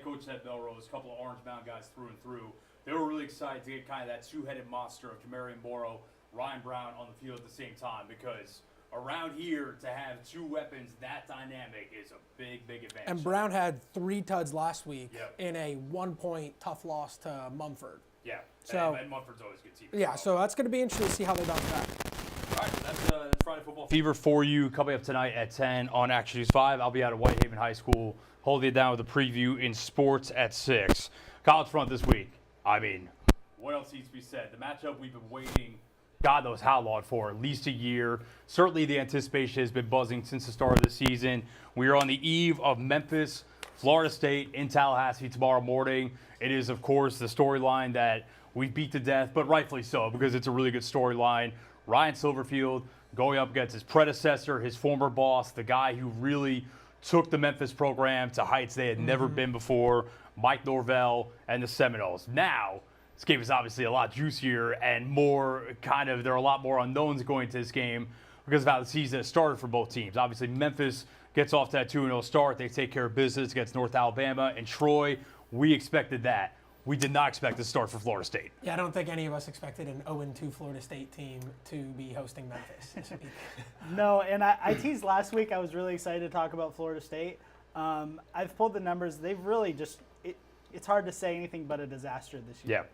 coach at Melrose, a couple of Orange Mound guys through and through. They were really excited to get kind of that two-headed monster of Kamarian Morrow, Ryan Brown on the field at the same time, because around here to have two weapons that dynamic is a big, big advantage. And Brown had 3 tuds last week in a 1-point tough loss to Mumford. Yeah, so, and Mumford's always a good team. Yeah, so that's going to be interesting to see how they bounce back. All right, that's Friday Football Fever for you. Coming up tonight at 10 on Action News 5. I'll be out at Whitehaven High School, holding it down with a preview in sports at 6. College front this week. I mean, what else needs to be said? The matchup we've been waiting, God knows how long for, at least a year. Certainly the anticipation has been buzzing since the start of the season. We are on the eve of Memphis, Florida State in Tallahassee tomorrow morning. It is, of course, the storyline that we beat to death, but rightfully so, because it's a really good storyline. Ryan Silverfield going up against his predecessor, his former boss, the guy who really took the Memphis program to heights they had never been before, Mike Norvell and the Seminoles. Now, this game is obviously a lot juicier and more there are a lot more unknowns going into this game because of how the season has started for both teams. Obviously, Memphis gets off that 2-0 start. They take care of business against North Alabama and Troy. We expected that. We did not expect the start for Florida State. Yeah, I don't think any of us expected an 0-2 Florida State team to be hosting Memphis. No, and I teased last week. I was really excited to talk about Florida State. I've pulled the numbers. They've really just it's hard to say anything but a disaster this year.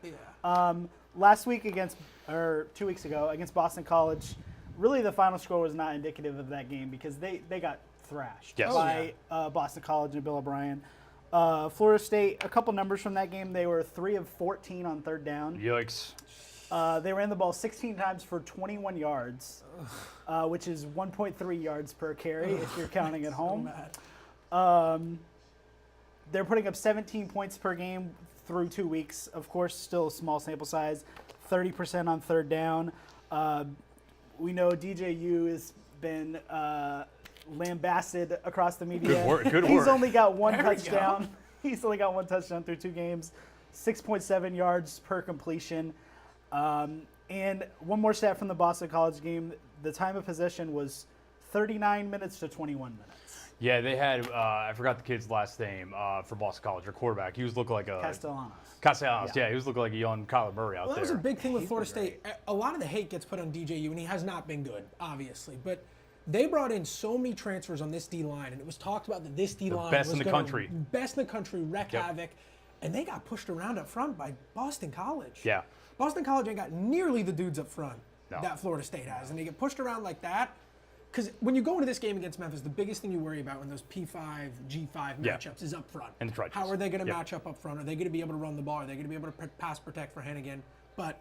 Yeah. Last week 2 weeks ago against Boston College, really the final score was not indicative of that game because they got thrashed by Boston College and Bill O'Brien. Florida State, a couple numbers from that game. They were 3 of 14 on third down. Yikes. They ran the ball 16 times for 21 yards, which is 1.3 yards per carry if you're counting at home. They're putting up 17 points per game through 2 weeks. Of course, still a small sample size, 30% on third down. We know DJU has been lambasted across the media. Good work. He's only got one touchdown. He's only got one touchdown through 2 games, 6.7 yards per completion. And one more stat from the Boston College game, the time of possession was 39 minutes to 21 minutes. Yeah, they had, I forgot the kid's last name for Boston College, their quarterback. He was looking like a... Castellanos, yeah. He was looking like a young Kyler Murray out there. That was a big thing with Florida State. A lot of the hate gets put on DJU, and he has not been good, obviously. But they brought in so many transfers on this D-line, and it was talked about that this D-line best in the country. Best in the country, wreak havoc. And they got pushed around up front by Boston College. Yeah. Boston College ain't got nearly the dudes up front that Florida State has. And they get pushed around like that. Because when you go into this game against Memphis, the biggest thing you worry about when those P5, G5 matchups is up front. In the trenches. How are they going to match up front? Are they going to be able to run the ball? Are they going to be able to pass protect for Hennigan? But,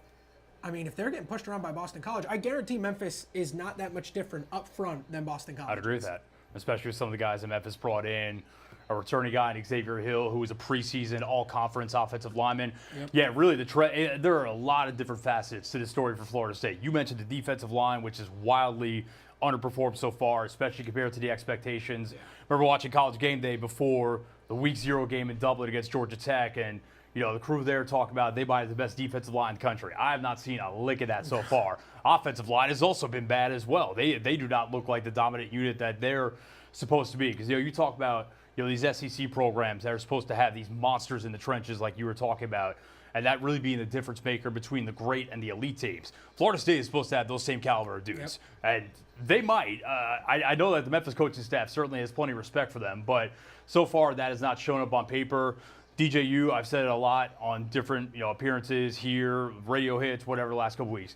I mean, if they're getting pushed around by Boston College, I guarantee Memphis is not that much different up front than Boston College. I'd agree with that, especially with some of the guys that Memphis brought in. A returning guy in Xavier Hill, who was a preseason all-conference offensive lineman. Yeah, really, there are a lot of different facets to the story for Florida State. You mentioned the defensive line, which is wildly underperformed so far, especially compared to the expectations. Remember watching College Game Day before the Week 0 game in Dublin against Georgia Tech, and the crew there talk about they might have the best defensive line in the country. I have not seen a lick of that so far. Offensive line has also been bad as well. They do not look like the dominant unit that they're supposed to be. Because you talk about these SEC programs that are supposed to have these monsters in the trenches like you were talking about, and that really being the difference maker between the great and the elite teams. Florida State is supposed to have those same caliber of dudes, and they might. I know that the Memphis coaching staff certainly has plenty of respect for them, but so far that has not shown up on paper. DJU, I've said it a lot on different appearances here, radio hits, whatever, the last couple weeks.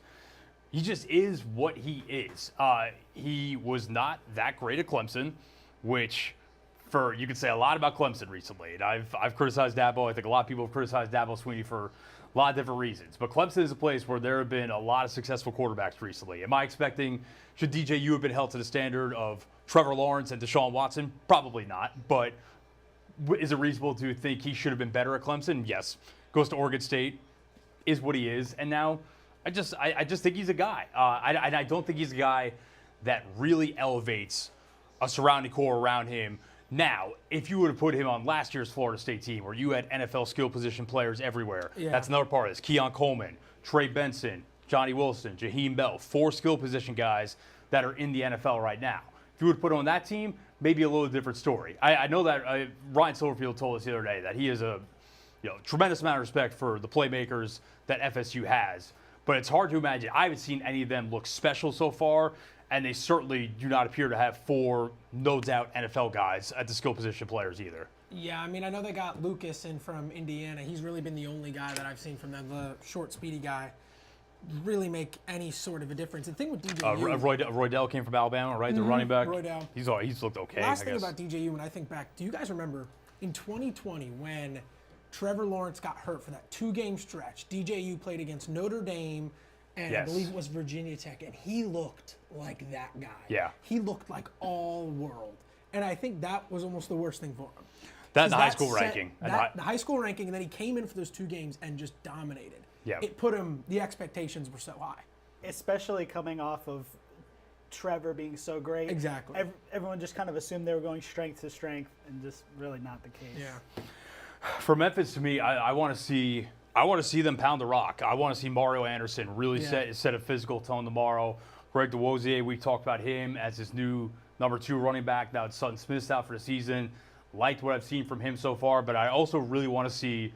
He just is what he is. He was not that great at Clemson, which... you could say a lot about Clemson recently. And I've criticized Dabo. I think a lot of people have criticized Dabo Swinney for a lot of different reasons. But Clemson is a place where there have been a lot of successful quarterbacks recently. Am I expecting, should DJU have been held to the standard of Trevor Lawrence and Deshaun Watson? Probably not. But is it reasonable to think he should have been better at Clemson? Yes. Goes to Oregon State, is what he is. And now I just think he's a guy. I don't think he's a guy that really elevates a surrounding core around him. Now, if you would have put him on last year's Florida State team where you had NFL skill position players everywhere, that's another part of this. Keon Coleman, Trey Benson, Johnny Wilson, Jaheim Bell, 4 skill position guys that are in the NFL right now. If you would put on that team, maybe a little different story. I know that Ryan Silverfield told us the other day that he has a tremendous amount of respect for the playmakers that FSU has. But it's hard to imagine. I haven't seen any of them look special so far, and they certainly do not appear to have 4, no doubt, NFL guys at the skill position players either. Yeah, I mean, I know they got Lucas in from Indiana. He's really been the only guy that I've seen from them, the short, speedy guy, really make any sort of a difference. The thing with DJU... Roydell came from Alabama, right? The running back. Roydell. He's looked okay, Last thing about DJU, when I think back, do you guys remember in 2020 when Trevor Lawrence got hurt for that 2-game stretch? DJU played against Notre Dame, and I believe it was Virginia Tech, and he looked like that guy. Yeah. He looked like all world. And I think that was almost the worst thing for him. That's the high school ranking. The high school ranking, and then he came in for those 2 games and just dominated. Yeah. It put him, the expectations were so high. Especially coming off of Trevor being so great. Exactly. Everyone just kind of assumed they were going strength to strength, and just really not the case. Yeah. For Memphis, to me, I want to see them pound the rock. I want to see Mario Anderson really set a physical tone tomorrow. Greg DeWosier, we talked about him as his new number 2 running back. Now it's Sutton Smith's out for the season. Liked what I've seen from him so far, but I also really want to see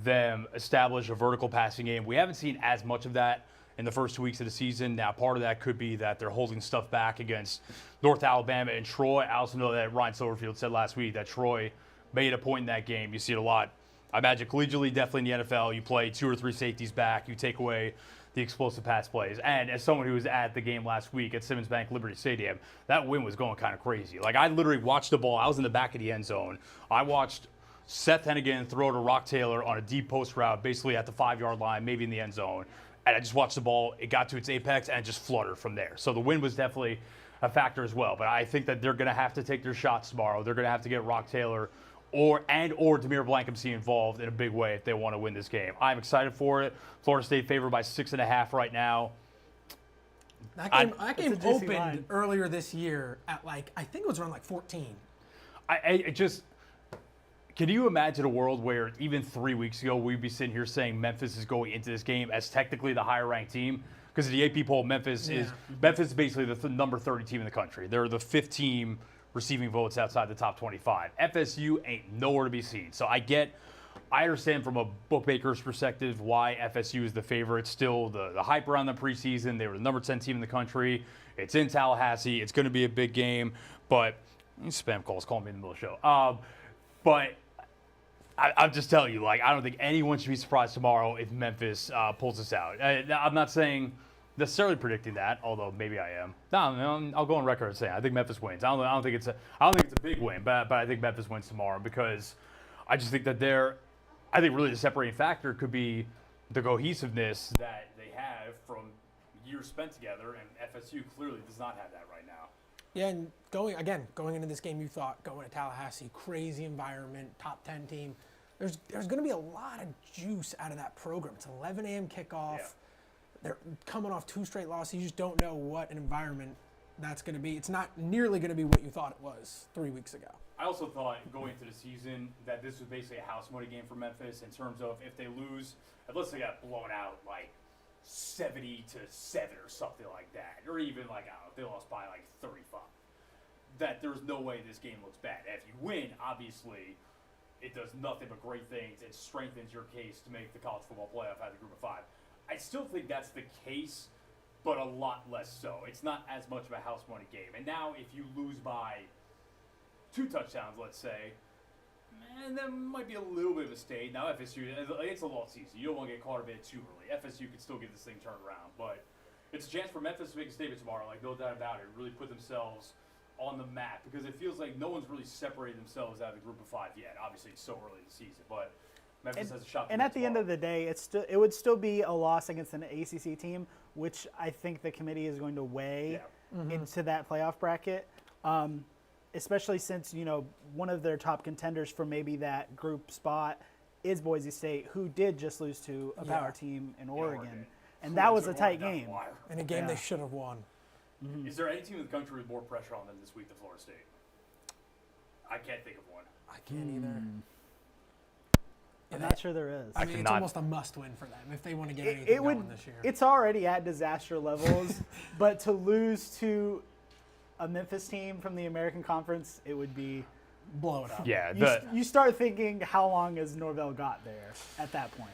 them establish a vertical passing game. We haven't seen as much of that in the first 2 weeks of the season. Now, part of that could be that they're holding stuff back against North Alabama and Troy. I also know that Ryan Silverfield said last week that Troy made a point in that game. You see it a lot. I imagine collegiately, definitely in the NFL, you play 2 or 3 safeties back, you take away the explosive pass plays. And as someone who was at the game last week at Simmons Bank Liberty Stadium, that win was going kind of crazy. Like, I literally watched the ball. I was in the back of the end zone. I watched Seth Hennigan throw to Rock Taylor on a deep post route, basically at the 5-yard line, maybe in the end zone. And I just watched the ball. It got to its apex and just fluttered from there. So the win was definitely a factor as well. But I think that they're going to have to take their shots tomorrow. They're going to have to get Rock Taylor or Demir Blankenship involved in a big way if they want to win this game. I'm excited for it. Florida State favored by 6.5 right now. That game opened earlier this year at I think it was around 14. Can you imagine a world where even 3 weeks ago we'd be sitting here saying Memphis is going into this game as technically the higher ranked team? Because of the AP poll, Memphis is basically the number 30 team in the country. They're the 5th team receiving votes outside the top 25. FSU ain't nowhere to be seen. So I understand from a bookmaker's perspective why FSU is the favorite. Still, the hype around the preseason. They were the number 10 team in the country. It's in Tallahassee. It's going to be a big game. But spam calls calling me in the middle of the show. But I'm just telling you, I don't think anyone should be surprised tomorrow if Memphis pulls this out. I'm not saying necessarily predicting that, although maybe I am. No, I'll go on record saying I think Memphis wins. I don't think it's a big win, but I think Memphis wins tomorrow because I just think that I think really the separating factor could be the cohesiveness that they have from years spent together, and FSU clearly does not have that right now. Yeah, and going into this game, you thought going to Tallahassee, crazy environment, top 10 team. There's going to be a lot of juice out of that program. It's 11 a.m. kickoff. Yeah. They're coming off 2 straight losses. You just don't know what an environment that's going to be. It's not nearly going to be what you thought it was 3 weeks ago. I also thought going into the season that this was basically a house money game for Memphis in terms of if they lose, unless they got blown out 70-7 or something like that, or even I don't know, if they lost by 35, that there's no way this game looks bad. And if you win, obviously, it does nothing but great things. It strengthens your case to make the college football playoff out of the group of 5. I still think that's the case, but a lot less so. It's not as much of a house money game. And now if you lose by 2 touchdowns, let's say, man, that might be a little bit of a state. Now FSU, it's a lost season. You don't want to get caught a bit too early. FSU could still get this thing turned around. But it's a chance for Memphis to make a statement tomorrow, no doubt about it. Really put themselves on the map because it feels like no one's really separated themselves out of the group of 5 yet. Obviously, it's so early in the season, but Memphis has a shot. And at the end of the day, it would still be a loss against an ACC team, which I think the committee is going to weigh into that playoff bracket, especially since one of their top contenders for maybe that group spot is Boise State, who did just lose to a power team in Oregon. And that was a tight game. In a game they should have won. Mm-hmm. Is there any team in the country with more pressure on them this week than Florida State? I can't think of one. I can't either. I'm not sure there is. I mean, it's almost a must-win for them if they want to get anything going this year. It's already at disaster levels, but to lose to a Memphis team from the American Conference, it would be Blow it up. Yeah, you start thinking, how long has Norvell got there at that point?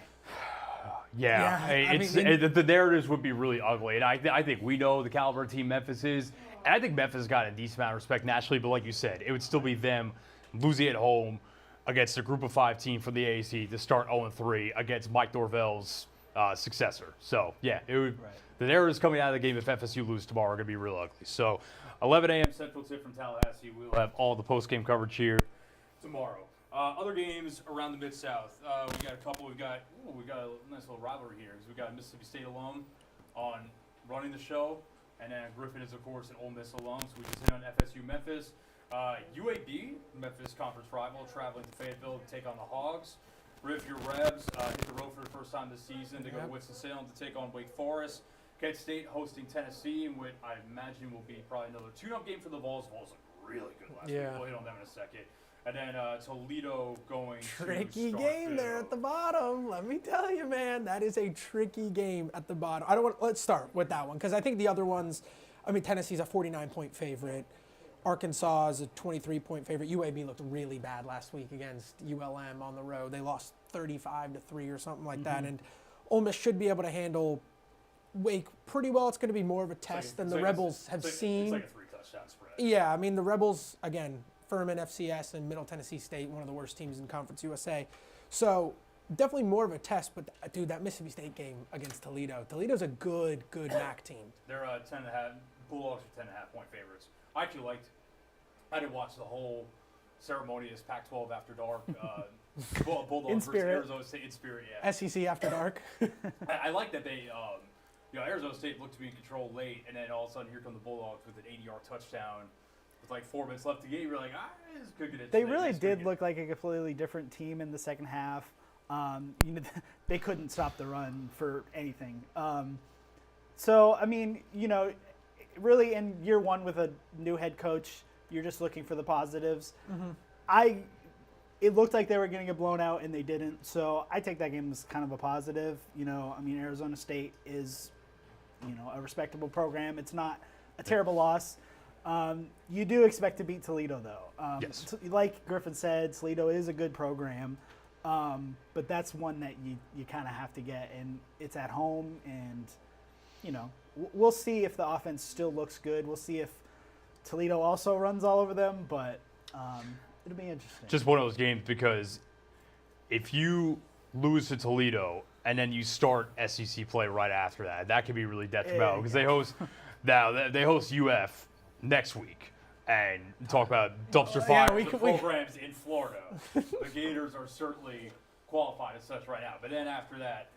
Yeah, I it's mean, the narratives would be really ugly, and I think we know the caliber team Memphis is, and I think Memphis got a decent amount of respect nationally. But like you said, it would still be them losing at home against a Group of 5 team from the AAC to start 0-3 against Mike Norvell's successor. So yeah, it would. Right. The narratives coming out of the game if FSU lose tomorrow are going to be real ugly. So 11 a.m. Central tip from Tallahassee. We'll have all the post-game coverage here tomorrow. Other games around the Mid-South. We got a couple. We got a nice little rivalry here because we got Mississippi State alum on running the show, and then Griffin is of course an Ole Miss alum. So we just hit on FSU Memphis. UAB, Memphis conference rival, traveling to Fayetteville to take on the Hogs. Riff, your Rebs hit the road for the first time this season to go to Winston-Salem to take on Wake Forest. Kent State hosting Tennessee, in what I imagine will be probably another tune-up game for the Vols. Vols looked really good last week. We'll hit on them in a second. And then Toledo going Tricky to game there at the bottom. Let me tell you, man, that is a tricky game at the bottom. Let's start with that one because I think the other ones. I mean, Tennessee's a 49-point favorite. Arkansas is a 23-point favorite. UAB looked really bad last week against ULM on the road. They lost 35-3 or something like that. And Ole Miss should be able to handle Wake pretty well. It's going to be more of a test than the Rebels have seen. It's like a 3-touchdown spread. Yeah, I mean, the Rebels, again, Furman, FCS, and Middle Tennessee State, one of the worst teams in Conference USA. So definitely more of a test. But, dude, that Mississippi State game against Toledo. Toledo's a good MAC team. They're 10.5. Bulldogs are 10.5-point favorites. I actually liked. I didn't watch the whole ceremonious Pac-12 after dark. Bulldogs versus Arizona State in spirit. Yeah. SEC after dark. I like that they. Arizona State looked to be in control late, and then all of a sudden here come the Bulldogs with an 80-yard touchdown with like 4 minutes left to get. You're like, this could get it. They really did look like a completely different team in the second half. They couldn't stop the run for anything. So I mean, really in year one with a new head coach, you're just looking for the positives. It looked like they were going to get blown out, and they didn't. So I take that game as kind of a positive. Arizona State is, a respectable program. It's not a terrible loss. You do expect to beat Toledo, though. Yes. Like Griffin said, Toledo is a good program, but that's one that you kind of have to get, and it's at home, and we'll see if the offense still looks good. We'll see if Toledo also runs all over them, but it'll be interesting. Just one of those games because if you lose to Toledo and then you start SEC play right after that, that could be really detrimental because they host UF next week and talk about dumpster fire programs in Florida. The Gators are certainly qualified as such right now, but then after that.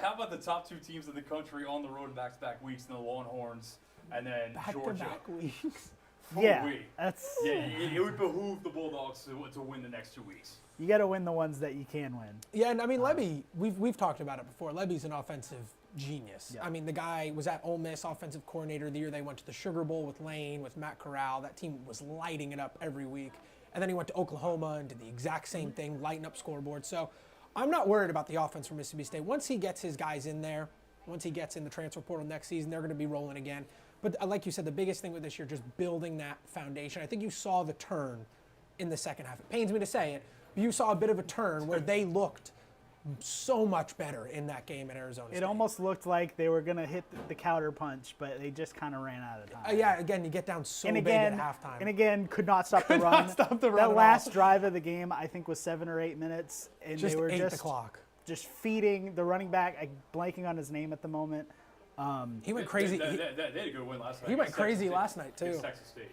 How about the top 2 teams in the country on the road in back-to-back weeks, and the Longhorns, and then Georgia? Back-to-back weeks. It would behoove the Bulldogs to win the next 2 weeks. You got to win the ones that you can win. Yeah, and I mean, Lebby, we've talked about it before. Lebby's an offensive genius. Yeah. I mean, the guy was at Ole Miss offensive coordinator the year they went to the Sugar Bowl with Lane, with Matt Corral. That team was lighting it up every week. And then he went to Oklahoma and did the exact same thing, lighting up scoreboard. So I'm not worried about the offense for Mississippi State. Once he gets his guys in there, once he gets in the transfer portal next season, they're going to be rolling again. But like you said, the biggest thing with this year, just building that foundation. I think you saw the turn in the second half. It pains me to say it, but you saw a bit of a turn where they looked so much better in that game at Arizona State. It almost looked like they were going to hit the counter punch, but they just kind of ran out of time. Yeah, again, you get down so big at halftime. And again, could not stop the run. That last drive of the game, I think, was 7 or 8 minutes. And just they were ate the clock. Just feeding the running back. I'm blanking on his name at the moment. He went crazy. They had a good win last night. He went crazy last night, too. Texas State.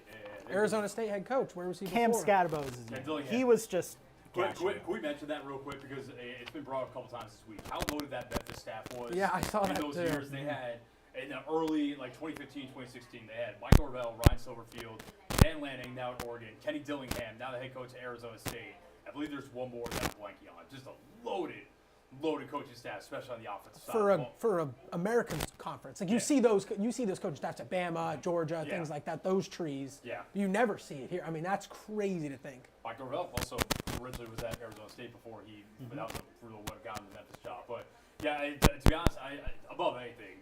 Yeah. Arizona State head coach. Where was he Cam before? Scatterbo is his name. He was just... Can we mention that real quick because it's been brought up a couple times this week? How loaded that Memphis staff was. Yeah, I saw that in those too. years they had in the early 2015, 2016 they had Mike Norvell, Ryan Silverfield, Dan Lanning now at Oregon, Kenny Dillingham now the head coach at Arizona State. I believe there's one more that I'm blanking on. Just a loaded coaching staff, especially on the offensive side. For a American conference, you see those coaching staffs at Bama, Georgia, things like that. Those trees. Yeah. You never see it here. I mean, that's crazy to think. Mike Norvell also originally was at Arizona State before he went out for what got him the Memphis job. But yeah, to be honest, I above anything,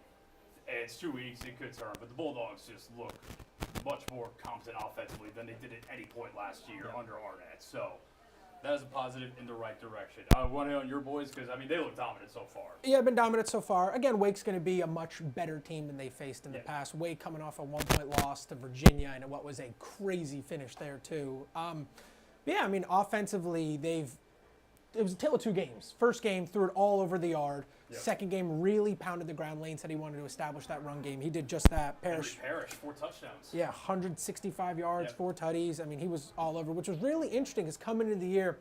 it's 2 weeks. It could turn, but the Bulldogs just look much more competent offensively than they did at any point last year under Arnett. So that is a positive in the right direction. I want to hit on your boys because, I mean, they look dominant so far. Yeah, been dominant so far. Again, Wake's going to be a much better team than they faced in the past. Wake coming off a 1-point loss to Virginia and what was a crazy finish there, too. Yeah, I mean, offensively, it was a tale of two games. First game, threw it all over the yard. Yep. Second game, really pounded the ground. Lane said he wanted to establish that run game. He did just that. Parrish, 4 touchdowns. Yeah, 165 yards, 4 tutties. I mean, he was all over, which was really interesting because coming into the year,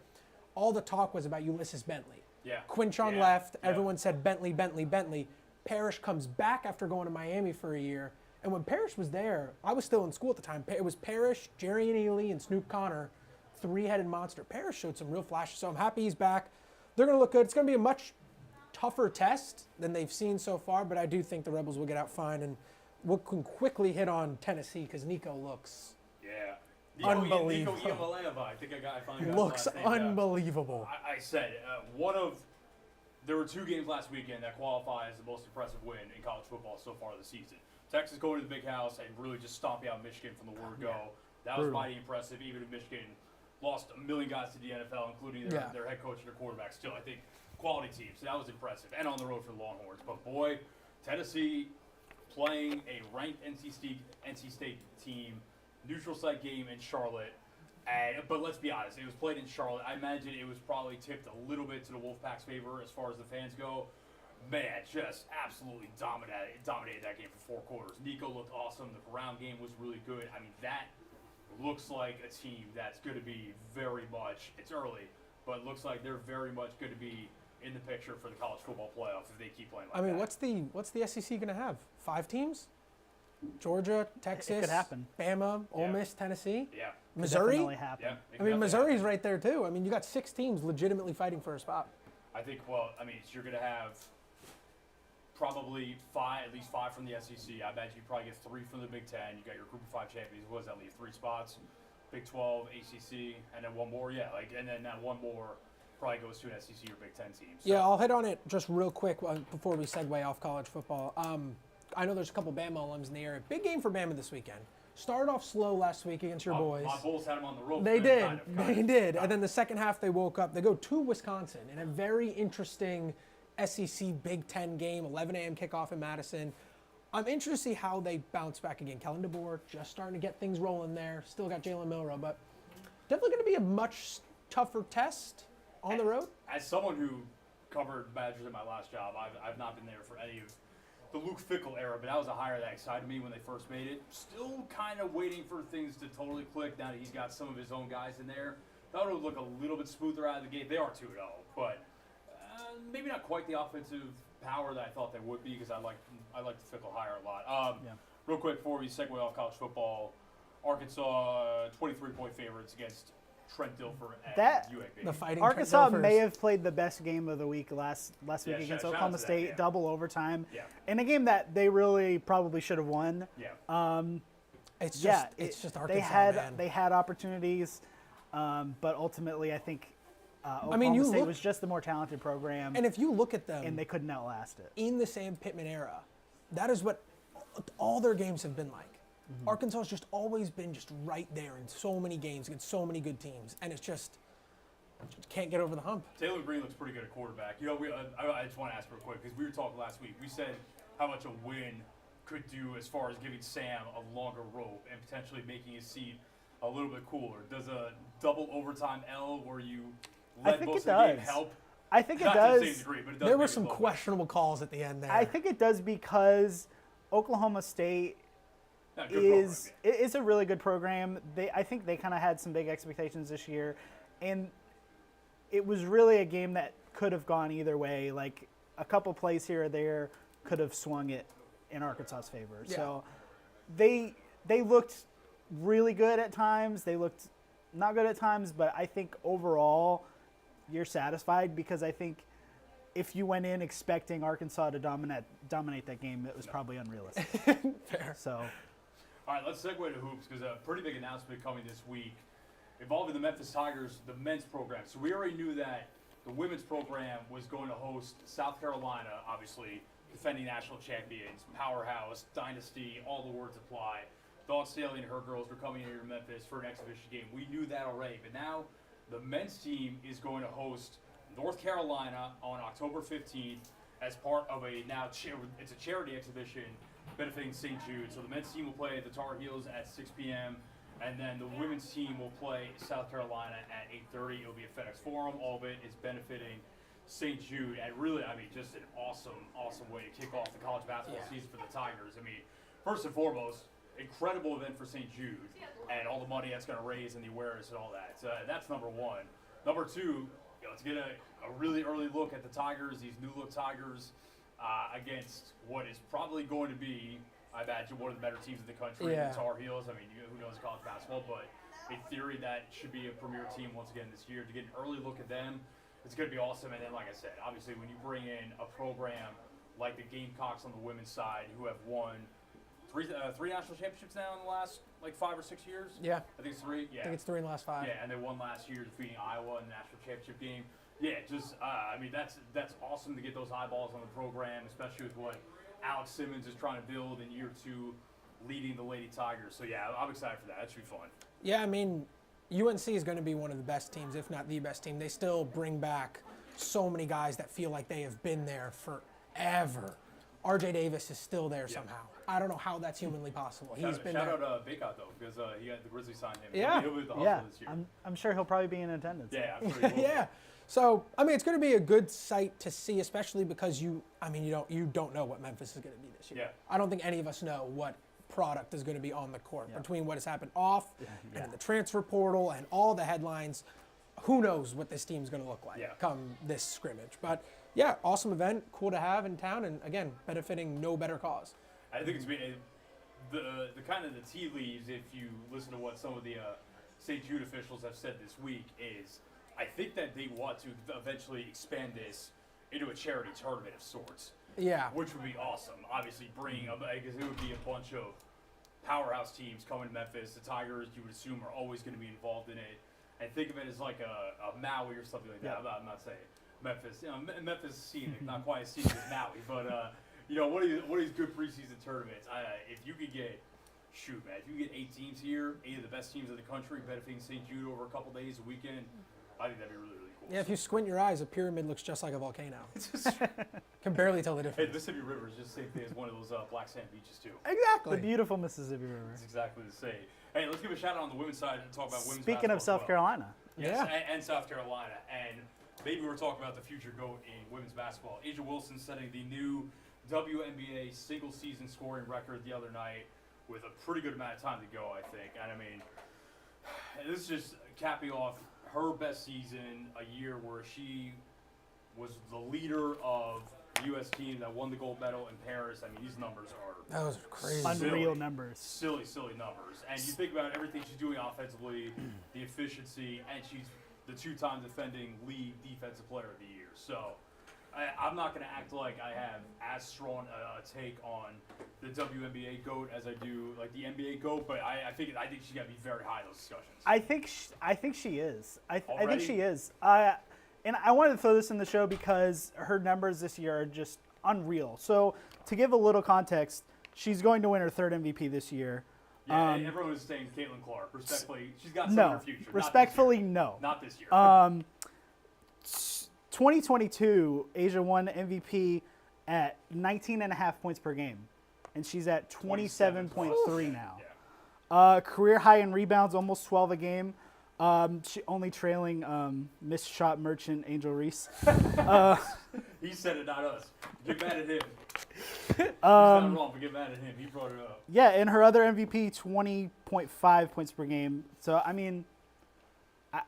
all the talk was about Ulysses Bentley. Yeah. Quinchon left. Everyone said Bentley, Bentley, Bentley. Parrish comes back after going to Miami for a year. And when Parrish was there, I was still in school at the time. It was Parrish, Jerry and Ely, and Snoop Connor. 3-headed monster. Parrish showed some real flashes, so I'm happy he's back. They're going to look good. It's going to be a much tougher test than they've seen so far, but I do think the Rebels will get out fine, and we can quickly hit on Tennessee because Nico looks unbelievable. Nico Iamaleava, I think I finally got looks his last name unbelievable. I said there were 2 games last weekend that qualify as the most impressive win in college football so far this season. Texas going to the big house and really just stomping out Michigan from the word go. That was mighty impressive, even if Michigan lost a million guys to the NFL, including their head coach and their quarterback. Still, I think quality team. So that was impressive. And on the road for the Longhorns. But boy, Tennessee playing a ranked NC State team, neutral site game in Charlotte. But let's be honest, it was played in Charlotte. I imagine it was probably tipped a little bit to the Wolfpack's favor as far as the fans go. Man, just absolutely dominated that game for 4 quarters. Nico looked awesome. The ground game was really good. I mean, that looks like a team that's going to be very much, it's early, but looks like they're very much going to be in the picture for the college football playoff if they keep playing like that. I mean, what's the SEC going to have? 5 teams? Georgia, Texas, it could happen. Bama, Ole Miss, Tennessee, Yeah. Missouri. Definitely happen. Yeah, I mean, Missouri's right there too. I mean, you got 6 teams legitimately fighting for a spot. I think, you're going to have probably at least five from the SEC. I bet you probably get 3 from the Big Ten. You got your Group of 5 champions. What does that leave? 3 spots. Big 12, ACC, and then one more. Yeah, and then that one more probably goes to an SEC or Big Ten team. So. Yeah, I'll hit on it just real quick before we segue off college football. I know there's a couple Bama alums in the area. Big game for Bama this weekend. Started off slow last week against your boys. My Bulls had them on the rope. They did. They did. And then the second half they woke up. They go to Wisconsin in a very interesting SEC Big Ten game, 11 a.m. kickoff in Madison. I'm interested to see how they bounce back again. Kellen DeBoer just starting to get things rolling there. Still got Jalen Milroe, but definitely going to be a much tougher test on the road. As someone who covered Badgers in my last job, I've not been there for any of the Luke Fickell era, but that was a hire that excited me when they first made it. Still kind of waiting for things to totally click now that he's got some of his own guys in there. Thought it would look a little bit smoother out of the gate. They are 2-0, but maybe not quite the offensive power that I thought they would be because I like the Fickell hire a lot. Real quick before we segue off college football, Arkansas 23-point favorites against Trent Dilfer and UAB. The fighting Arkansas Trent may Dilfers. have played the best game of the week last week against shout out Oklahoma to State, that, double overtime, in a game that they really probably should have won. It's just Arkansas, they had opportunities, but ultimately I think you State look, was just the more talented program, and if you look at them, and they couldn't outlast it. In the Sam Pittman era, that is what all their games have been like. Mm-hmm. Arkansas has just always been just right there in so many games against so many good teams, and it's just can't get over the hump. Taylor Green looks pretty good at quarterback. You know, I just want to ask real quick because we were talking last week. We said how much a win could do as far as giving Sam a longer rope and potentially making his seat a little bit cooler. Does a double overtime L where you let most of the game help? I think it Not does. to the same degree, but it does. There were some questionable calls at the end there. I think it does because Oklahoma State is a really good program. I think they kind of had some big expectations this year, and it was really a game that could have gone either way. Like a couple plays here or there could have swung it in Arkansas's favor. Yeah. So they looked really good at times. They looked not good at times, but I think overall you're satisfied because I think if you went in expecting Arkansas to dominate that game, it was probably unrealistic. Fair. So. All right, let's segue to hoops because a pretty big announcement coming this week involving the Memphis Tigers, the men's program. So we already knew that the women's program was going to host South Carolina, obviously defending national champions, powerhouse, dynasty, all the words apply. Dawn Staley and her girls were coming here to Memphis for an exhibition game. We knew that already. But now the men's team is going to host North Carolina on October 15th as part of it's a charity exhibition benefiting St. Jude. So the men's team will play the Tar Heels at 6 p.m. and then the women's team will play South Carolina at 8:30. It'll be at FedEx Forum. All of it is benefiting St. Jude, and really, I mean, just an awesome way to kick off the college basketball season for the Tigers. I mean, first and foremost, incredible event for St. Jude, and all the money that's going to raise and the awareness and all that. So that's number one. Number two, let's get a really early look at the Tigers, these new look Tigers, against what is probably going to be, I imagine, one of the better teams in the country, the Tar Heels. I mean, who knows college basketball, but in theory, that should be a premier team once again this year. To get an early look at them, it's going to be awesome. And then, like I said, obviously, when you bring in a program like the Gamecocks on the women's side, who have won three national championships now in the last 5 or 6 years. Yeah, I think it's 3. Yeah, I think it's 3 in the last 5. Yeah, and they won last year, defeating Iowa in the national championship game. Yeah, just I mean, that's awesome to get those eyeballs on the program, especially with what Alex Simmons is trying to build in year 2, leading the Lady Tigers. So yeah, I'm excited for that. That should be fun. Yeah, I mean, UNC is going to be one of the best teams, if not the best team. They still bring back so many guys that feel like they have been there forever. RJ Davis is still there somehow. I don't know how that's humanly possible. He's been shout there. out Baycott though, because he had the Grizzlies signed him. Yeah. He'll be at the Hustle this year. I'm sure he'll probably be in attendance. Yeah, I'm sure he will. Yeah. So, I mean, it's going to be a good sight to see, especially because you don't know what Memphis is going to be this year. Yeah. I don't think any of us know what product is going to be on the court between what has happened off and in the transfer portal and all the headlines. Who knows what this team's going to look like come this scrimmage. But, yeah, awesome event, cool to have in town, and, again, benefiting no better cause. I think it's been the kind of the tea leaves, if you listen to what some of the St. Jude officials have said this week, is I think that they want to eventually expand this into a charity tournament of sorts. Yeah. Which would be awesome. Obviously, because it would be a bunch of powerhouse teams coming to Memphis. The Tigers, you would assume, are always going to be involved in it. And think of it as like a Maui or something like that. I'm not saying Memphis. Memphis is scenic, not quite as scenic as Maui, but one of these good preseason tournaments. If you could get, if you could get 8 teams here, 8 of the best teams in the country, benefiting St. Jude over a couple days, a weekend, I think that'd be really, really cool. Yeah, if you squint your eyes, a pyramid looks just like a volcano. Can barely tell the difference. Hey, the Mississippi River is just the same thing as one of those black sand beaches too. Exactly. The beautiful Mississippi River. It's exactly the same. Hey, let's give a shout out on the women's side and talk about women's Speaking of South Carolina. Yes, and South Carolina. And maybe we're talking about the future GOAT in women's basketball. Asia Wilson setting the new WNBA single season scoring record the other night with a pretty good amount of time to go, I think. And I mean, this is just capping off her best season, a year where she was the leader of the U.S. team that won the gold medal in Paris. I mean, these numbers are Those are crazy. Unreal numbers. silly numbers. And you think about everything she's doing offensively, the efficiency, and she's the 2-time defending league defensive player of the year. So I'm not going to act like I have as strong a take on the WNBA GOAT as I do like the NBA GOAT, but I think she's got to be very high in those discussions. I think she is. I think Already? she is. And I wanted to throw this in the show because her numbers this year are just unreal. So to give a little context, she's going to win her 3rd MVP this year. Yeah, everyone was saying Caitlin Clark. Respectfully, she's got some in her future. Respectfully, no. Not this year. 2022, Asia won MVP at 19.5 points per game, and she's at 27.3 now. Yeah. Career high in rebounds, almost 12 a game. She only trailing missed shot merchant Angel Reese. He said it, not us. Get mad at him. He's not wrong, but get mad at him. He brought it up. Yeah, and her other MVP, 20.5 points per game. So, I mean,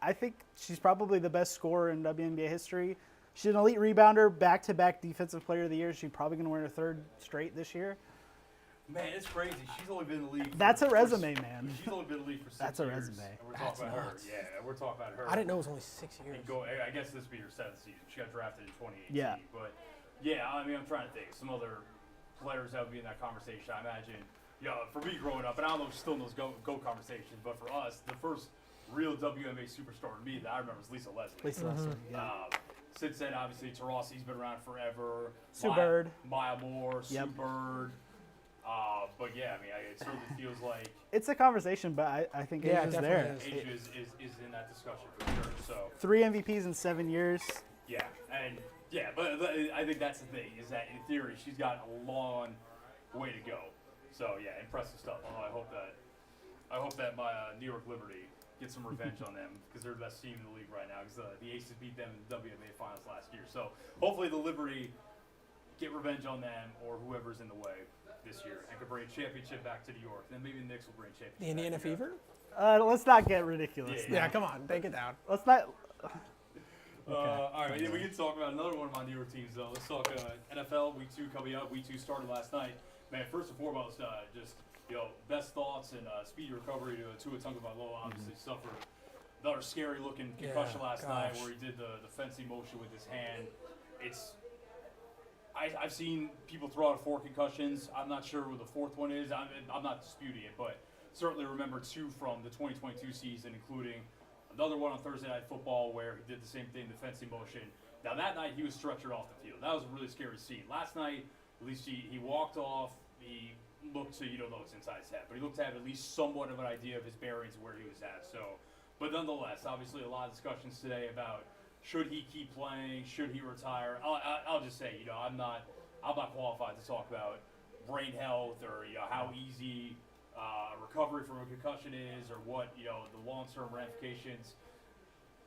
I think she's probably the best scorer in WNBA history. She's an elite rebounder, back-to-back Defensive Player of the Year. She's probably going to win her 3rd straight this year. Man, it's crazy. She's only been in the league. That's a resume, man. She's only been in the league for 6 That's a years. resume. And we're That's talking about her. nuts. Yeah, we're talking about her. I didn't know it was only 6 years. I guess this will be her 7th season. She got drafted in 2018. Yeah. But yeah, I mean, I'm trying to think some other players that would be in that conversation. I imagine, for me growing up, and I don't know if she's still in those go conversations, but for us, the first real WNBA superstar to me that I remember was Lisa Leslie. Lisa Leslie, yeah. Since then, obviously, Taurasi's been around forever. Sue Bird. Maya Moore, Sue Yep. Bird. But yeah, I mean, it certainly feels like It's a conversation, but I think Yeah, Asia's it there. definitely Asia is in that discussion for sure. So 3 MVPs in 7 years. yeah, and yeah, but I think that's the thing is that in theory she's got a long way to go. So yeah, impressive stuff. Although I hope that my New York Liberty gets some revenge on them because they're the best team in the league right now. Because the Aces beat them in the WNBA Finals last year. So hopefully the Liberty get revenge on them or whoever's in the way this year and can bring a championship back to New York. Then maybe the Knicks will bring a championship. The Indiana back to New York. Fever? Let's not get ridiculous. Yeah, Yeah, come on, take it down. Let's not. All right, we can talk about another one of my New York teams, though. Let's talk NFL Week 2 coming up. Week 2 started last night. Man, first and foremost, just best thoughts and speedy recovery to Tua Tagovailoa. Obviously suffered another scary-looking concussion last night where he did the fencing motion with his hand. I've seen people throw out 4 concussions. I'm not sure what the 4th one is. I'm not disputing it, but certainly remember 2 from the 2022 season, including another one on Thursday Night Football where he did the same thing, the fencing motion. Now, that night, he was stretchered off the field. That was a really scary scene. Last night, at least he walked off. He looked to, you don't know what's inside his head, but he looked to have at least somewhat of an idea of his bearings and where he was at. So, but nonetheless, obviously a lot of discussions today about should he keep playing, should he retire. I'll just say, I'm not qualified to talk about brain health or how easy recovery from a concussion is or what the long-term ramifications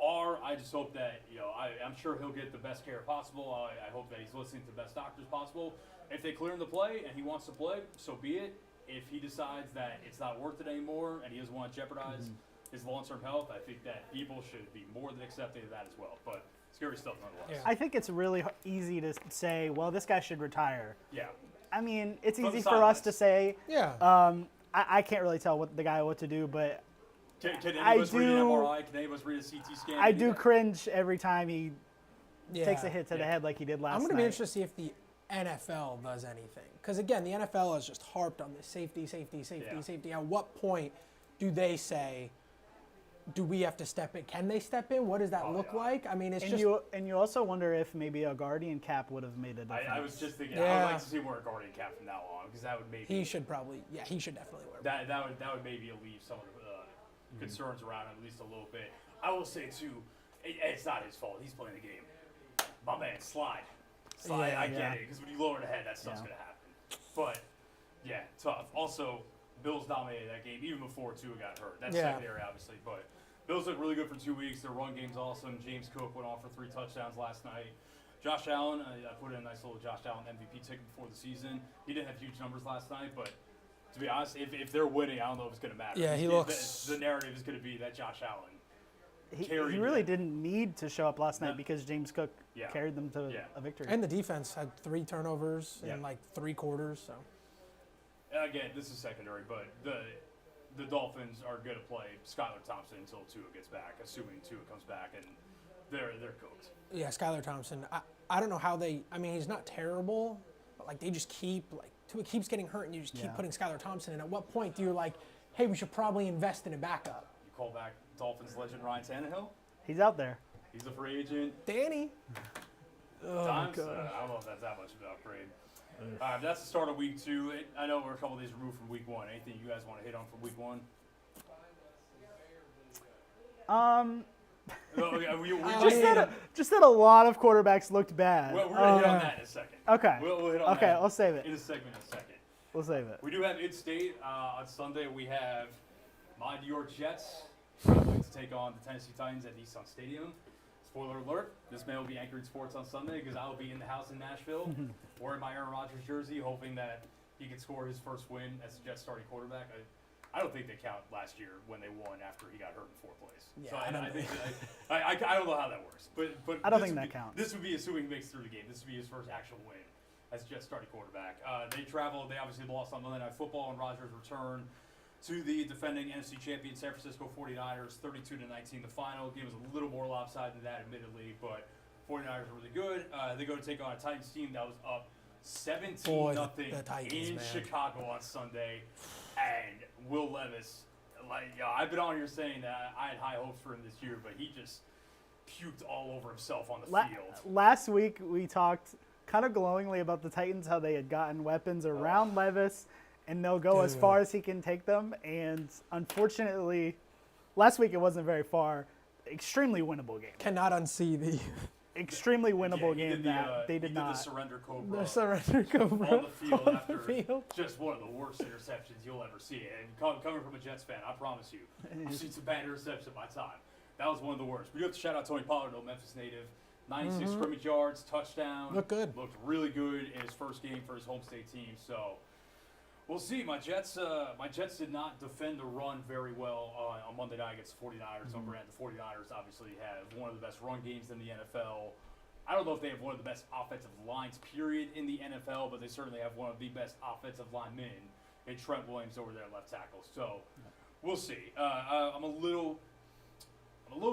are. I just hope that I'm sure he'll get the best care possible. I hope that he's listening to the best doctors possible. If they clear him to play and he wants to play, so be it. If he decides that it's not worth it anymore and he doesn't want to jeopardize his long-term health, I think that people should be more than accepting of that as well. But scary stuff nonetheless. Yeah. I think it's really easy to say, well, this guy should retire. Yeah. I mean, it's From the easy for us sidelines. to say. Yeah. I can't really tell the guy what to do, but Can any I of us read an do- MRI? Can any of us read a CT scan? I do cringe every time he Yeah. takes a hit to the Yeah. head like he did last I'm night. going to be interested to see if the NFL does anything. Because, again, the NFL has just harped on this safety. Yeah. At what point do they say, do we have to step in? Can they step in? What does that look yeah. like? I mean, it's And just... you also wonder if maybe a guardian cap would have made a difference. I was just thinking, I Yeah. would like to see him wear a guardian cap from now on because that would maybe he should probably... Yeah, he should definitely wear one. that would maybe alleviate some of the concerns around him at least a little bit. I will say too, it's not his fault. He's playing the game. My man, slide. Yeah, I yeah. get it because when you lower the head, that stuff's Yeah. gonna happen. But yeah, tough. Also, Bills dominated that game even before Tua got hurt. That's Yeah. secondary, obviously, but Bills looked really good for 2 weeks. Their run game's awesome. James Cook went off for 3 touchdowns last night. Josh Allen, I put in a nice little Josh Allen MVP ticket before the season. He didn't have huge numbers last night, but to be honest, if they're winning, I don't know if it's going to matter. Yeah, he looks- The narrative is going to be that Josh Allen. He carried really them. didn't need to show up last night No. because James Cook Yeah. carried them to Yeah. a victory. And the defense had 3 turnovers Yeah. in like 3 quarters, so... Again, this is secondary, but the Dolphins are going to play Skylar Thompson until Tua gets back, assuming Tua comes back, and they're cooked. Yeah, Skylar Thompson. I don't know how they... I mean, he's not terrible, but like they just keep... Like Tua keeps getting hurt, and you just keep Yeah. putting Skylar Thompson in. At what point do you like, hey, we should probably invest in a backup? You call back Dolphins legend Ryan Tannehill. He's out there. He's a free agent. Danny. Oh, Times. gosh. I don't know if that's that much of an upgrade. That's the start of week 2. I know we're a couple days removed from week 1. Anything you guys want to hit on from week 1? No, yeah, we Just that a lot of quarterbacks looked bad. we're going to hit on that in a second. Okay. We'll hit on Okay, that I'll save it. in a segment in a second. We'll save it. We do have in-state on Sunday. We have my New York Jets traveling to take on the Tennessee Titans at Nissan Stadium. Spoiler alert, this man will be anchoring sports on Sunday because I will be in the house in Nashville wearing my Aaron Rodgers jersey, hoping that he can score his first win as the Jets starting quarterback. I don't think they count last year when they won after he got hurt in 4th place. Yeah, So I don't think I don't know how that works. But I don't this think would that be- counts. This would be assuming he makes it through the game. This would be his first actual win as Jets starting quarterback. They traveled. They obviously lost on Monday Night Football, and Rodgers returned to the defending NFC champion San Francisco 49ers, 32-19. The final game was a little more lopsided than that, admittedly, but 49ers were really good. They go to take on a Titans team that was up 17-0 the Titans, in man. Chicago on Sunday, and Will Levis. I've been on here saying that I had high hopes for him this year, but he just puked all over himself on the field. Last week we talked kind of glowingly about the Titans, how they had gotten weapons around Levis, and they'll go as far as he can take them. And unfortunately, last week it wasn't very far. Extremely winnable game. Cannot unsee the Extremely winnable game that they did not. The surrender cobra. the surrender cobra On the field on after the field. just one of the worst interceptions you'll ever see. And coming from a Jets fan, I promise you, I've seen some bad interceptions in my time. That was one of the worst. We do have to shout out Tony Pollard, though, Memphis native. 96 scrimmage yards, touchdown. Looked good. Looked really good in his first game for his home state team. So we'll see. My Jets did not defend the run very well on Monday night against the 49ers. On Grant, the 49ers obviously have one of the best run games in the NFL. I don't know if they have one of the best offensive lines, period, in the NFL, but they certainly have one of the best offensive linemen in Trent Williams over there at left tackle. So we'll see. I'm a little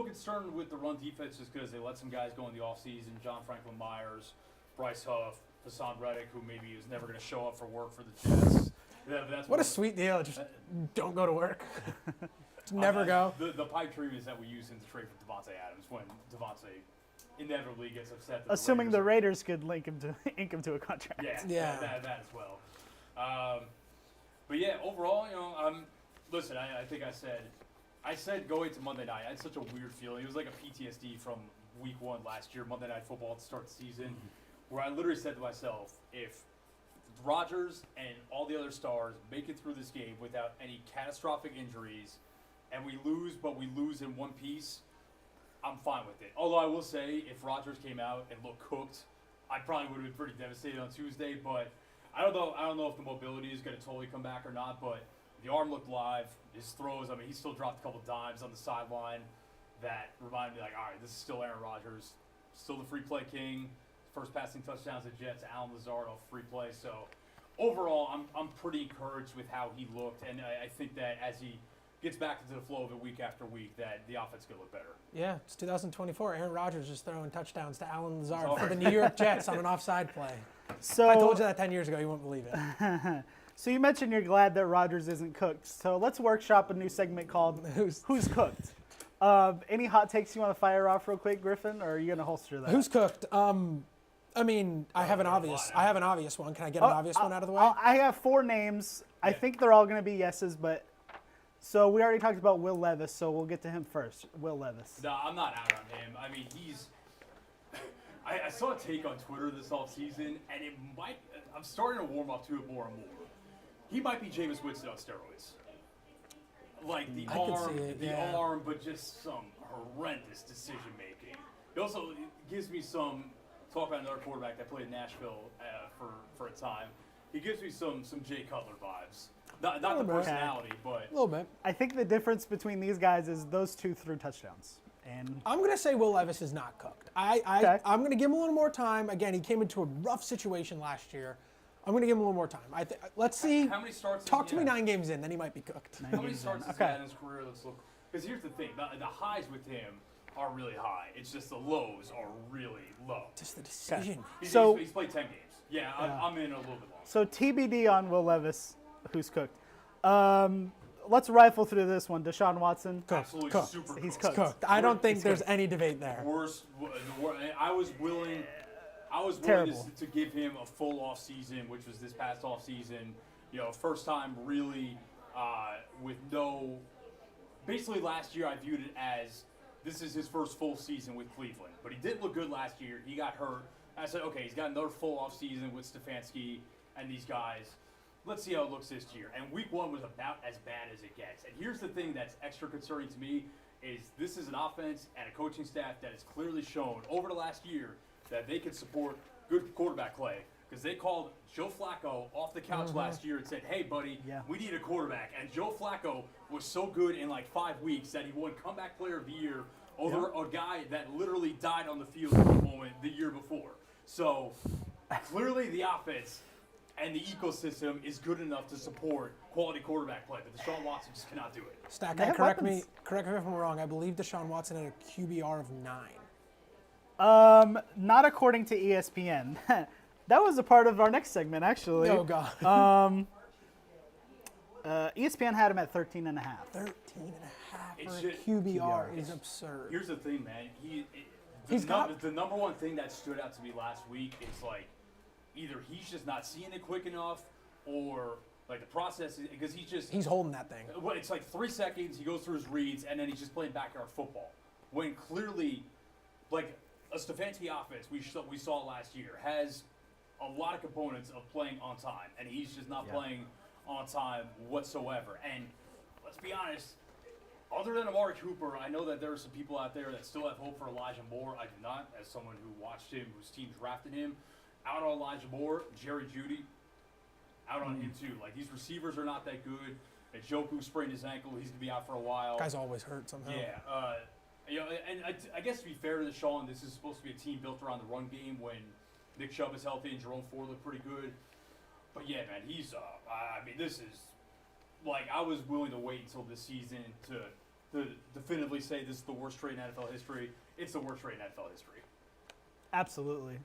concerned with the run defense just because they let some guys go in the offseason. John Franklin Myers, Bryce Huff, Hassan Reddick, who maybe is never going to show up for work for the Jets. That's What a sweet deal. Just don't go to work. Just never go. The pipe dream is that we use in the trade for Devontae Adams when Devontae inevitably gets upset. That Assuming the Raiders could ink him to a contract. Yeah. That as well. But yeah, overall, listen, I think I said going to Monday night, I had such a weird feeling. It was like a PTSD from week 1 last year, Monday Night Football to start the season, where I literally said to myself, if Rodgers and all the other stars make it through this game without any catastrophic injuries, and we lose, but we lose in one piece, I'm fine with it. Although I will say, if Rodgers came out and looked cooked, I probably would have been pretty devastated on Tuesday. But I don't know if the mobility is going to totally come back or not. But the arm looked live. His throws, I mean, he still dropped a couple dimes on the sideline that reminded me, like, all right, this is still Aaron Rodgers, still the free play king. First passing touchdowns at Jets, Alan Lazard off free play. So overall, I'm pretty encouraged with how he looked, and I think that as he gets back into the flow of it week after week, that the offense could look better. Yeah, it's 2024. Aaron Rodgers is throwing touchdowns to Alan Lazard for the New York Jets on an offside play. So if I told you that 10 years ago, you wouldn't believe it. So you mentioned you're glad that Rodgers isn't cooked. So let's workshop a new segment called Who's Cooked? Any hot takes you want to fire off real quick, Griffin, or are you going to holster that? Who's cooked? I mean, I have an obvious one. Can I get an obvious one out of the way? I have 4 names. I think they're all going to be yeses, but so we already talked about Will Levis, so we'll get to him first. Will Levis. No, I'm not out on him. I mean, I saw a take on Twitter this offseason, and it might. I'm starting to warm up to it more and more. He might be Jameis Winston on steroids. Like the arm, but just some horrendous decision making. It also gives me some talk about another quarterback that played in Nashville for a time. He gives me some Jay Cutler vibes. Not the personality, but a little bit. I think the difference between these guys is those two threw touchdowns. And I'm going to say Will Levis is not cooked. I'm going to give him a little more time. Again, he came into a rough situation last year. I'm going to give him a little more time. Let's see. How many starts? Talk to me 9 games in, then he might be cooked. How many starts has he had in his career? Let's look. Because here's the thing: the highs with him are really high. It's just the lows are really low. Just the decision. He's played 10 games. Yeah, I'm in a little bit longer. So TBD on Will Levis, who's cooked. Let's rifle through this one. Deshaun Watson. Absolutely cooked. super cooked. He's cooked. Cooked. I don't think there's any debate there. I was willing to give him a full off season, which was this past off season. First time really with no. Basically, last year I viewed it as this is his first full season with Cleveland, but he didn't look good last year. He got hurt. I said, okay, he's got another full off season with Stefanski and these guys. Let's see how it looks this year. And week 1 was about as bad as it gets. And here's the thing that's extra concerning to me is this is an offense and a coaching staff that has clearly shown over the last year that they can support good quarterback play. Because they called Joe Flacco off the couch last year and said, hey, buddy, we need a quarterback. And Joe Flacco was so good in like 5 weeks that he won Comeback Player of the Year over a guy that literally died on the field at the moment the year before. So clearly the offense and the ecosystem is good enough to support quality quarterback play, but Deshaun Watson just cannot do it. Stack, correct me if I'm wrong. I believe Deshaun Watson had a QBR of 9. Not according to ESPN. That was a part of our next segment, actually. Oh, God. ESPN had him at 13.5. 13.5 for a QBR is absurd. Here's the thing, man. The number one thing that stood out to me last week is like either he's just not seeing it quick enough, or Like the process, because he's holding that thing. Well, it's like 3 seconds. He goes through his reads, and then he's just playing backyard football. When clearly, like a Stefanski offense we saw last year has a lot of components of playing on time, and he's just not playing on time whatsoever. And let's be honest, other than Amari Cooper, I know that there are some people out there that still have hope for Elijah Moore. I do not, as someone who watched him, whose team drafted him. Out on Elijah Moore, Jerry Jeudy, out on him too. Like, these receivers are not that good. And Njoku sprained his ankle. He's going to be out for a while. Guy's always hurt somehow. Yeah. And I guess to be fair to the Sean, this is supposed to be a team built around the run game when Nick Chubb is healthy and Jerome Ford looked pretty good. But yeah, man, he's I mean, this is like, I was willing to wait until this season to definitively say this is the worst trade in NFL history. It's the worst trade in NFL history. Absolutely.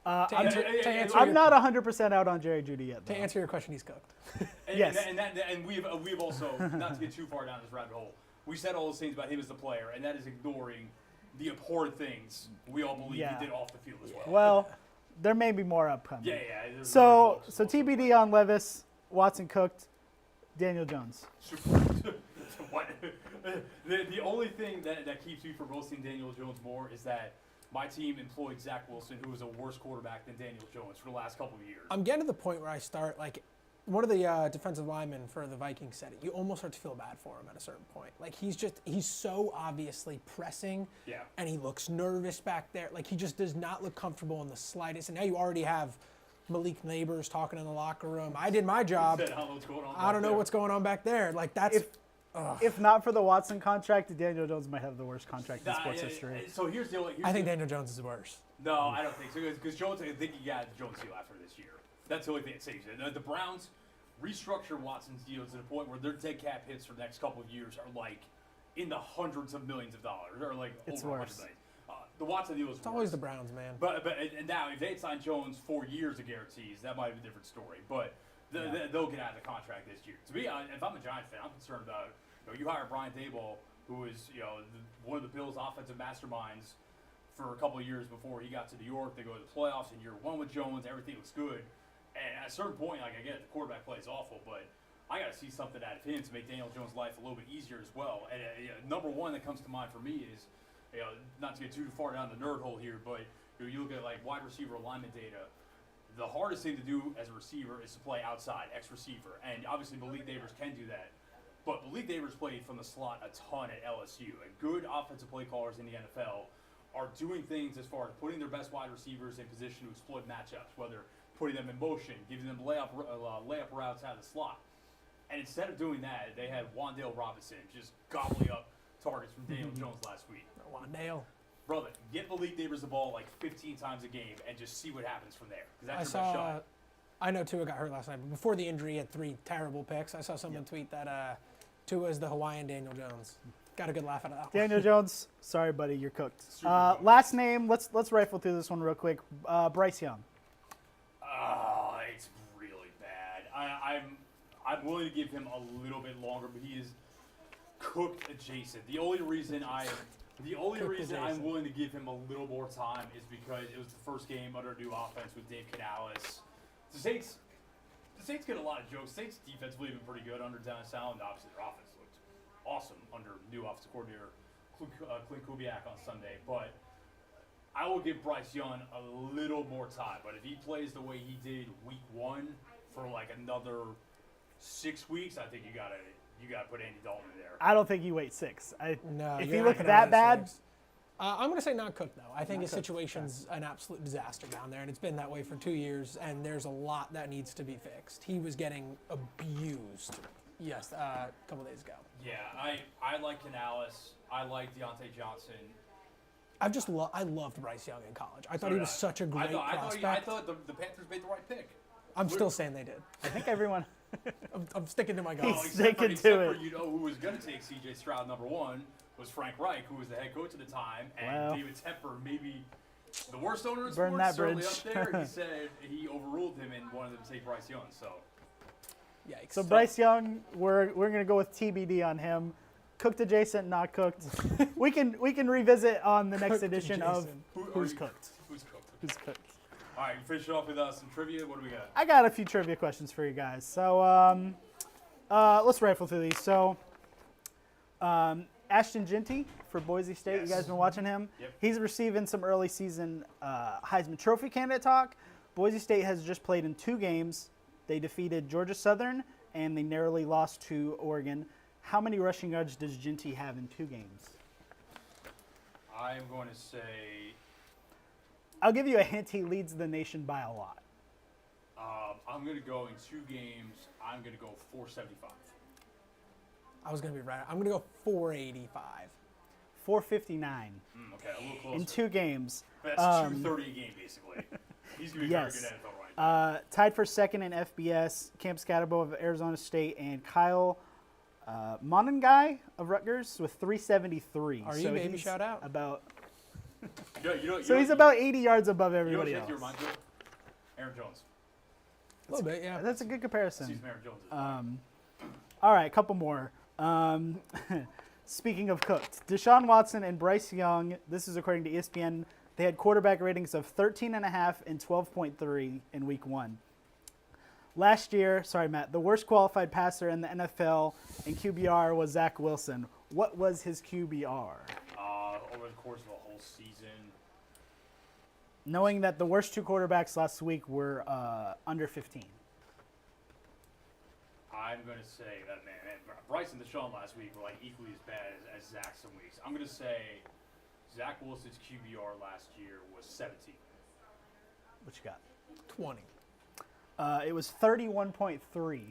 I'm not 100% out on Jerry Jeudy yet, though. To answer your question, he's cooked. Yes. And we've also, not to get too far down this rabbit hole, we said all those things about him as the player, and that is ignoring the abhorrent things we all believe he did off the field as well. Well, there may be more upcoming. Yeah. So TBD on Levis, Watson cooked, Daniel Jones. What? The only thing that keeps me from roasting Daniel Jones more is that my team employed Zach Wilson, who was a worse quarterback than Daniel Jones for the last couple of years. I'm getting to the point where I start, like, one of the defensive linemen for the Vikings said it. You almost start to feel bad for him at a certain point. Like, he's so obviously pressing, and he looks nervous back there. Like, he just does not look comfortable in the slightest. And now you already have Malik Neighbors talking in the locker room. I did my job. I don't know what's going on back there. Like, that's... If not for the Watson contract, Daniel Jones might have the worst contract in sports history. So here's the only... I think Daniel Jones is worse. No, I don't think so. Because Jones, I think he got the Jones deal after this year. That's the only thing that saves it. The Browns restructured Watson's deal to the point where their dead cap hits for the next couple of years are like in the hundreds of millions of dollars. Or like it's over worse. 100 million. The Watson deal is It's always the Browns, man. But and now, if they had signed Jones 4 years of guarantees, that might be a different story. But they'll get out of the contract this year. To me, if I'm a Giants fan, I'm concerned about... You hire Brian Daboll, who is one of the Bills' offensive masterminds for a couple of years before he got to New York. They go to the playoffs in year one with Jones. Everything looks good. And at a certain point, like, I get it, the quarterback play is awful, but I got to see something out of him to make Daniel Jones' life a little bit easier as well. And number one that comes to mind for me is, not to get too far down the nerd hole here, but you look at like wide receiver alignment data. The hardest thing to do as a receiver is to play outside, X receiver, and obviously Malik Neighbors can do that. But Malik Neighbors played from the slot a ton at LSU, and good offensive play callers in the NFL are doing things as far as putting their best wide receivers in position to exploit matchups, whether putting them in motion, giving them layup routes out of the slot. And instead of doing that, they had Wan'Dale Robinson just gobbling up targets from Daniel Jones last week. Wan'Dale. Brother, get Malik Neighbors the ball like 15 times a game and just see what happens from there. Because that's your best shot. I know Tua got hurt last night, but before the injury, he had 3 terrible picks. I saw someone tweet that Tua is the Hawaiian Daniel Jones. Got a good laugh out of that one. Daniel Jones, sorry, buddy, you're cooked. Last name, let's rifle through this one real quick. Bryce Young. Oh, it's really bad. I'm willing to give him a little bit longer, but he is cooked adjacent. The only reason I'm willing to give him a little more time is because it was the first game under a new offense with Dave Canales. The Saints get a lot of jokes. Saints defensively have been pretty good under Dennis Allen. Obviously, their offense looked awesome under new offensive coordinator Clint Kubiak on Sunday. But I will give Bryce Young a little more time. But if he plays the way he did week 1 for like another 6 weeks, I think you gotta put Andy Dalton in there. I don't think you wait 6. No, if you're he not looked gonna that wait bad. 6. I'm going to say not cooked, though. I think Not his cooked, situation's an absolute disaster down there, and it's been that way for 2 years, and there's a lot that needs to be fixed. He was getting abused, a couple days ago. Yeah, I like Canales. I like Deontay Johnson. I loved Bryce Young in college. I thought he was such a great prospect. I thought the Panthers made the right pick. I'm still saying they did. I think everyone. I'm sticking to my guns. He's sticking to it. You know who was going to take C.J. Stroud number 1 was Frank Reich, who was the head coach at the time, and David Tepper, maybe the worst owner in Burn sports, that certainly bridge. up there. He said he overruled him and wanted them to take Bryce Young. So, Yikes. So Bryce Young, we're gonna go with TBD on him. Cooked adjacent, not cooked. we can revisit on the next edition of Who's cooked. Who's cooked? Who's cooked. All right, finish it off with some trivia. What do we got? I got a few trivia questions for you guys. So let's rifle through these. So Ashton Genty for Boise State. Yes. You guys been watching him? Yep. He's receiving some early season Heisman Trophy candidate talk. Boise State has just played in 2 games. They defeated Georgia Southern, and they narrowly lost to Oregon. How many rushing yards does Genty have in 2 games? I'm going to say I'll give you a hint. He leads the nation by a lot. I'm going to go in 2 games. I'm going to go 475. I was going to be right. I'm going to go 485. 459 Okay, a little closer. in 2 games. That's 230 a game, basically. He's going to be Yes. very good at NFL right now. Tied for second in FBS, Cam Scatterbo of Arizona State and Kyle Monangai of Rutgers with 373. Are you, so baby? he's Shout out. About, So he's about 80 yards above You know everybody what Genty else. reminds me of? Aaron Jones. A little bit, yeah. That's a good comparison. Excuse me, Aaron Jones. All right, a couple more. Speaking of cooked, Deshaun Watson and Bryce Young, this is according to ESPN, they had quarterback ratings of 13.5 and 12.3 in week 1. Last year, sorry, Matt, the worst qualified passer in the NFL in QBR was Zach Wilson. What was his QBR? Over the course of a whole season, Knowing that the worst 2 quarterbacks last week were under 15. I'm going to say that, man, Bryce and Deshaun last week were like equally as bad as Zach some weeks. I'm going to say Zach Wilson's QBR last year was 17. What you got? 20. It was 31.3.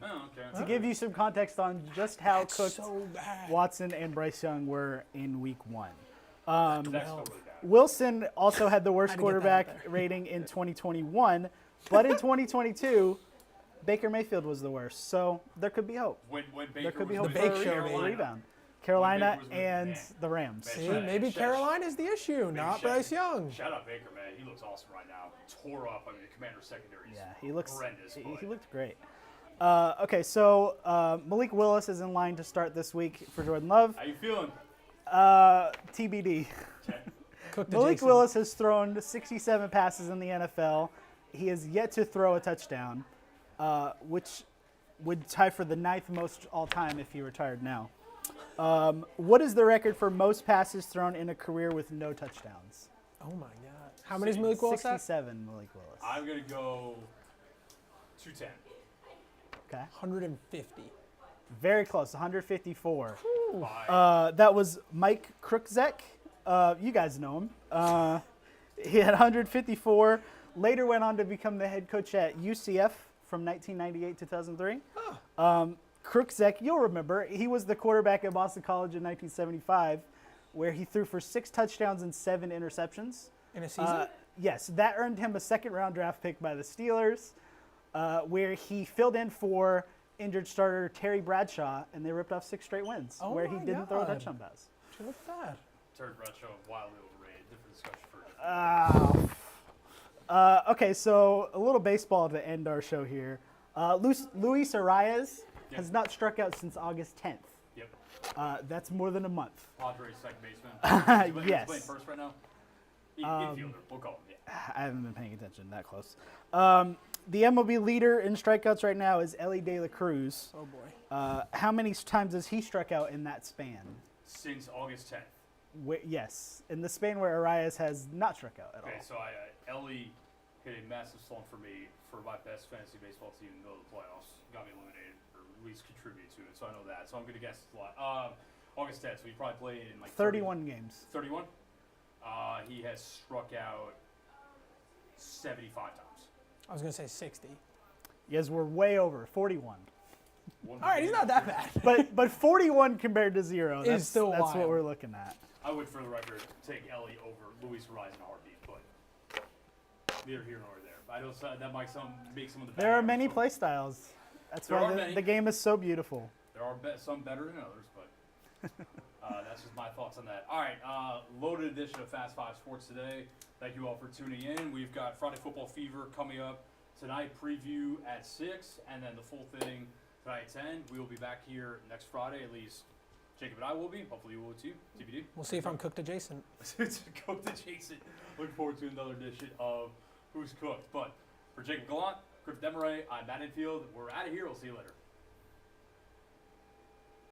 Oh, okay. To give you some context on just how That's cooked so bad. Watson and Bryce Young were in week 1. That's still really bad. Wilson also had the worst Had to get that quarterback out there. rating in 2021, but in 2022, Baker Mayfield was the worst. So there could be hope. When Baker There could be was hope The for Bake Show, a baby. rebound. Carolina Baker was with- and man. the Rams. Man. See, Shout- maybe shout- Carolina's the issue, not shout- Bryce Young. Shout out Baker, man. He looks awesome right now. Tore up. I mean, the Commander's secondary is Yeah, he looks horrendous. he but looked great. Okay, so Malik Willis is in line to start this week for Jordan Love. How you feeling? TBD. Cook to Malik Jason. Willis has thrown 67 passes in the NFL. He has yet to throw a touchdown, which would tie for the 9th most all time if he retired now. What is the record for most passes thrown in a career with no touchdowns? Oh my God. How many is Malik Willis at? 67, Malik Willis. I'm going to go 210. Okay. 150. Very close, 154. Bye. That was Mike Krukzek. You guys know him. He had 154. Later went on to become the head coach at UCF from 1998 to 2003. Krukzek, you'll remember, he was the quarterback at Boston College in 1975, where he threw for 6 touchdowns and 7 interceptions. In a season? Yes, that earned him a second-round draft pick by the Steelers, where he filled in for injured starter Terry Bradshaw, and they ripped off 6 straight wins, Oh where he my didn't throw a God. touchdown pass. Look at that. Terry Bradshaw, wildly overrated. Different discussion for Okay, so a little baseball to end our show here. Luis Arias has not struck out since August 10th. Yep. That's more than a month. Padres second baseman. Yes. He's playing first right now. Infielder. We'll call him. Yeah. I haven't been paying attention that close. The MLB leader in strikeouts right now is Ellie De La Cruz. Oh boy. How many times has he struck out in that span? Since August 10th. Yes, in the span where Arias has not struck out at Okay, all. so Ellie hit a massive slump for me for my best fantasy baseball team in the middle of the playoffs. Got me eliminated, or at least contributed to it, so I know that. So I'm going to guess it's a lot. August 10th, so he probably played in like 31 games. 31? He has struck out 75 times. I was going to say 60. You guys were way over, 41. All right, he's not that bad. But 41 compared to 0, that's still what wild. we're looking at. I would, for the record, take Ellie over Luis Arias in a heartbeat, but neither here nor there. I know that might make some of the There are bad many guys, play styles. That's There why are the, many. the game is so beautiful. There are some better than others, but that's just my thoughts on that. All right, loaded edition of Fast Five Sports today. Thank you all for tuning in. We've got Friday Football Fever coming up tonight, preview at 6, and then the full thing tonight at 10. We will be back here next Friday, at least Jacob and I will be. Hopefully you will too, TBD. We'll see if I'm cooked adjacent. Go to Jason. Looking forward to another edition of who's cooked. But for Jacob Gallant, Griff Demaray, I'm Matt Infield. We're out of here. We'll see you later.